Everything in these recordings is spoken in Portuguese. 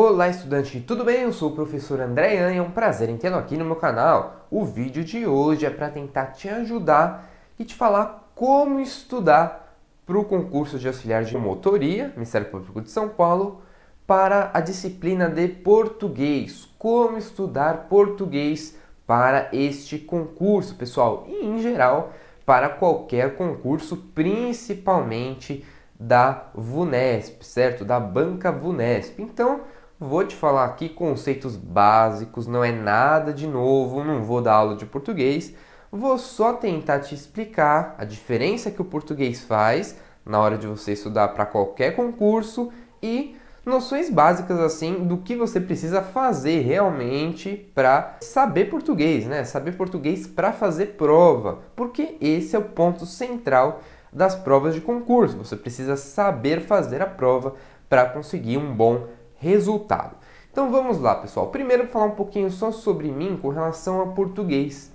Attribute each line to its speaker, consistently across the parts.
Speaker 1: Olá, estudante, tudo bem? Eu sou o professor André e é um prazer em tê-lo aqui no meu canal. O vídeo de hoje é para tentar te ajudar e te falar como estudar para o concurso de auxiliar de promotoria, Ministério Público de São Paulo, para a disciplina de português. Como estudar português para este concurso, pessoal, e em geral para qualquer concurso, principalmente da VUNESP, certo? Da banca VUNESP. Então, vou te falar aqui conceitos básicos, não é nada de novo, não vou dar aula de português, vou só tentar te explicar a diferença que o português faz na hora de você estudar para qualquer concurso e noções básicas assim do que você precisa fazer realmente para saber português, né? Saber português para fazer prova, porque esse é o ponto central das provas de concurso. Você precisa saber fazer a prova para conseguir um bom resultado. Então vamos lá, pessoal. Primeiro vou falar um pouquinho só sobre mim com relação ao português.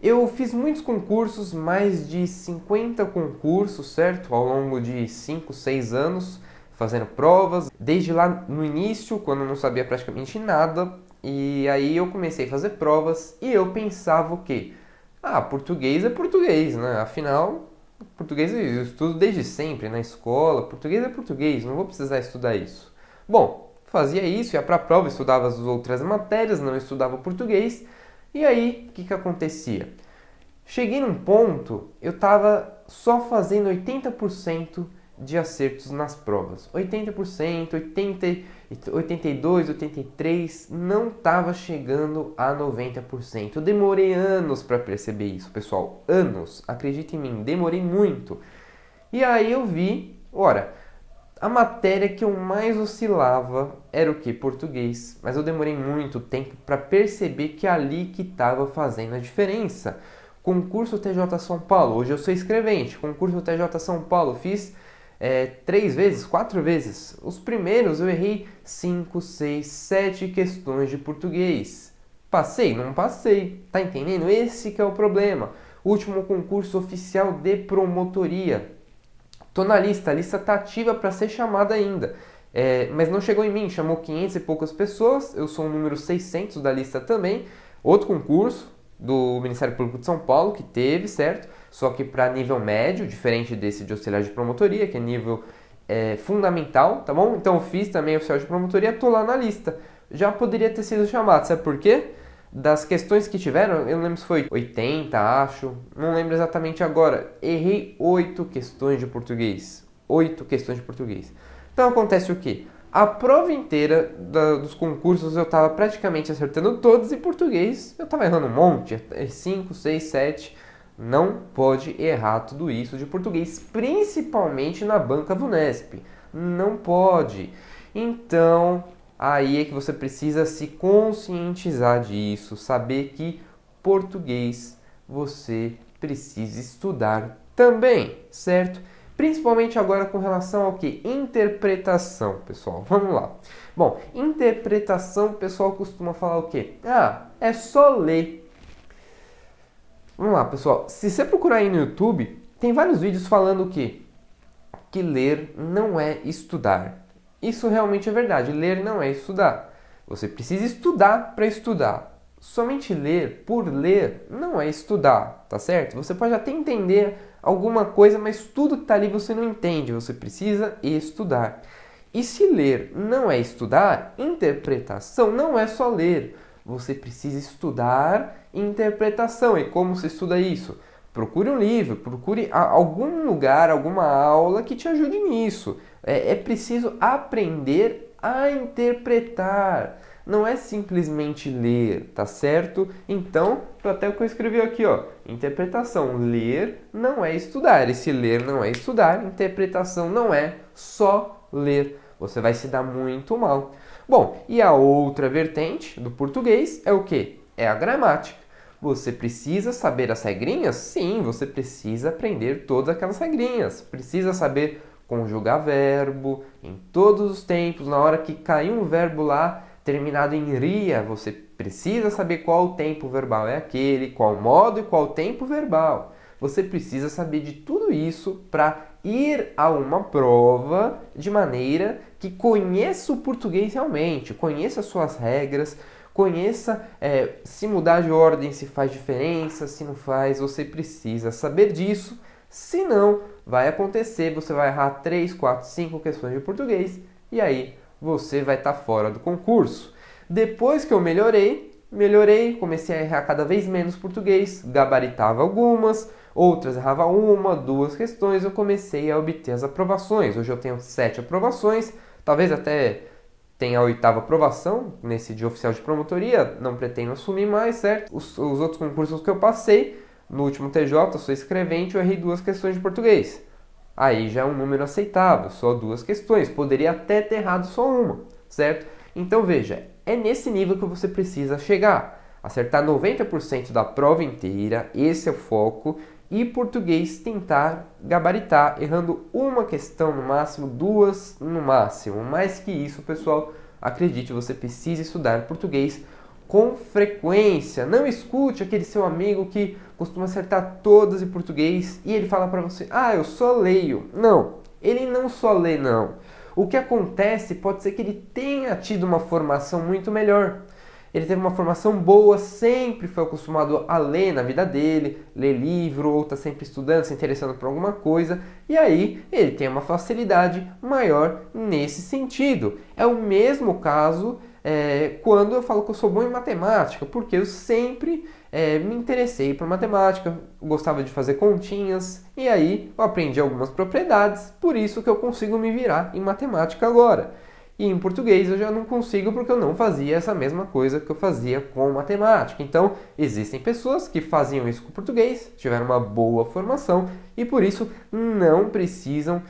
Speaker 1: Eu fiz muitos concursos, mais de 50 concursos, certo? Ao longo de 5, 6 anos, fazendo provas. Desde lá no início, quando eu não sabia praticamente nada, e aí eu comecei a fazer provas e eu pensava o quê? Português é português, né? Afinal, português eu estudo desde sempre na escola, português é português, não vou precisar estudar isso. Bom, fazia isso, ia para a prova, estudava as outras matérias, não estudava português. E aí, o que acontecia? Cheguei num ponto, eu estava só fazendo 80% de acertos nas provas. 80%, 82%, 83%, não estava chegando a 90%. Eu demorei anos para perceber isso, pessoal. Anos, acredite em mim, demorei muito. E aí eu vi, a matéria que eu mais oscilava era o que? Português. Mas eu demorei muito tempo para perceber que ali que estava fazendo a diferença. Concurso TJ São Paulo. Hoje eu sou escrevente. Concurso TJ São Paulo. Fiz 3 vezes, 4 vezes. Os primeiros eu errei 5, 6, 7 questões de português. Passei? Não passei. Tá entendendo? Esse que é o problema. Último concurso oficial de promotoria. Tô na lista, a lista tá ativa para ser chamada ainda, mas não chegou em mim, chamou 500 e poucas pessoas, eu sou o número 600 da lista também. Outro concurso do Ministério Público de São Paulo que teve, certo? Só que para nível médio, diferente desse de auxiliar de promotoria, que é nível fundamental, tá bom? Então eu fiz também auxiliar de promotoria, tô lá na lista. Já poderia ter sido chamado, sabe por quê? Das questões que tiveram, eu não lembro se foi 80, acho, não lembro exatamente agora. Errei 8 questões de português. 8 questões de português. Então acontece o quê? A prova inteira dos concursos eu estava praticamente acertando todos, e português eu estava errando um monte, 5, 6, 7. Não pode errar tudo isso de português, principalmente na banca VUNESP. Não pode. Então, aí é que você precisa se conscientizar disso, saber que português você precisa estudar também, certo? Principalmente agora com relação ao que? Interpretação, pessoal. Vamos lá. Bom, interpretação, o pessoal costuma falar o quê? É só ler. Vamos lá, pessoal. Se você procurar aí no YouTube, tem vários vídeos falando o quê? Que ler não é estudar. Isso realmente é verdade, ler não é estudar. Você precisa estudar para estudar. Somente ler por ler não é estudar, tá certo? Você pode até entender alguma coisa, mas tudo que está ali você não entende, você precisa estudar. E se ler não é estudar, interpretação não é só ler. Você precisa estudar interpretação. E como se estuda isso? Procure um livro, procure algum lugar, alguma aula que te ajude nisso. É preciso aprender a interpretar. Não é simplesmente ler, tá certo? Então, até o que eu escrevi aqui, interpretação. Ler não é estudar. E se ler não é estudar, interpretação não é só ler. Você vai se dar muito mal. Bom, e a outra vertente do português é o quê? É a gramática. Você precisa saber as regrinhas? Sim, você precisa aprender todas aquelas regrinhas. Precisa saber conjugar verbo em todos os tempos. Na hora que cair um verbo lá, terminado em ria, você precisa saber qual tempo verbal é aquele, qual modo e qual tempo verbal. Você precisa saber de tudo isso para ir a uma prova de maneira que conheça o português realmente, conheça as suas regras, conheça se mudar de ordem, se faz diferença, se não faz, você precisa saber disso, senão vai acontecer, você vai errar 3, 4, 5 questões de português e aí você vai estar fora do concurso. Depois que eu melhorei, comecei a errar cada vez menos português, gabaritava algumas, outras errava 1, 2 questões, eu comecei a obter as aprovações. Hoje eu tenho 7 aprovações, talvez até tenha a 8ª aprovação nesse de oficial de promotoria, não pretendo assumir mais, certo? Os outros concursos que eu passei, no último TJ, sou escrevente, eu errei 2 questões de português. Aí já é um número aceitável, só 2 questões, poderia até ter errado só uma, certo? Então veja, é nesse nível que você precisa chegar. Acertar 90% da prova inteira, esse é o foco, e português tentar gabaritar, errando uma questão no máximo, 2 no máximo. Mais que isso, pessoal, acredite, você precisa estudar português com frequência. Não escute aquele seu amigo que costuma acertar todas em português e ele fala para você, eu só leio. Não, ele não só lê, não. O que acontece pode ser que ele tenha tido uma formação muito melhor. Ele teve uma formação boa, sempre foi acostumado a ler na vida dele, ler livro, ou está sempre estudando, se interessando por alguma coisa, e aí ele tem uma facilidade maior nesse sentido. É o mesmo caso quando eu falo que eu sou bom em matemática, porque eu sempre me interessei por matemática, gostava de fazer continhas, e aí eu aprendi algumas propriedades, por isso que eu consigo me virar em matemática agora. E em português eu já não consigo porque eu não fazia essa mesma coisa que eu fazia com matemática. Então, existem pessoas que faziam isso com português, tiveram uma boa formação e por isso não precisam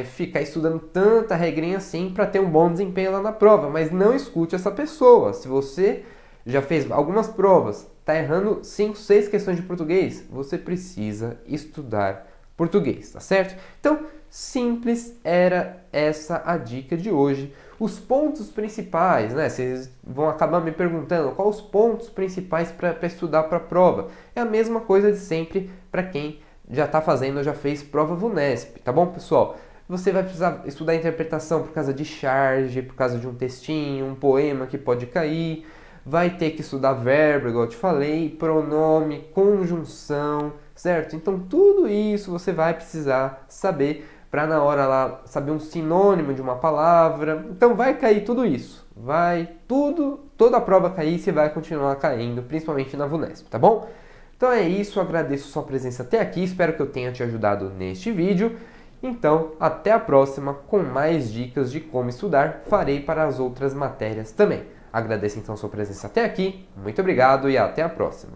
Speaker 1: ficar estudando tanta regrinha assim para ter um bom desempenho lá na prova. Mas não escute essa pessoa. Se você já fez algumas provas, está errando 5, 6 questões de português, você precisa estudar português, tá certo? Então, simples, era essa a dica de hoje. Os pontos principais, né? Vocês vão acabar me perguntando quais os pontos principais para estudar para a prova. É a mesma coisa de sempre para quem já está fazendo ou já fez prova VUNESP, tá bom, pessoal? Você vai precisar estudar interpretação por causa de charge, por causa de um textinho, um poema que pode cair. Vai ter que estudar verbo, igual eu te falei, pronome, conjunção, certo? Então tudo isso você vai precisar saber para na hora lá saber um sinônimo de uma palavra. Então vai cair tudo isso. Vai toda a prova cair, você vai continuar caindo, principalmente na VUNESP, tá bom? Então é isso, agradeço sua presença até aqui, espero que eu tenha te ajudado neste vídeo. Então, até a próxima com mais dicas de como estudar, farei para as outras matérias também. Agradeço então sua presença até aqui, muito obrigado e até a próxima.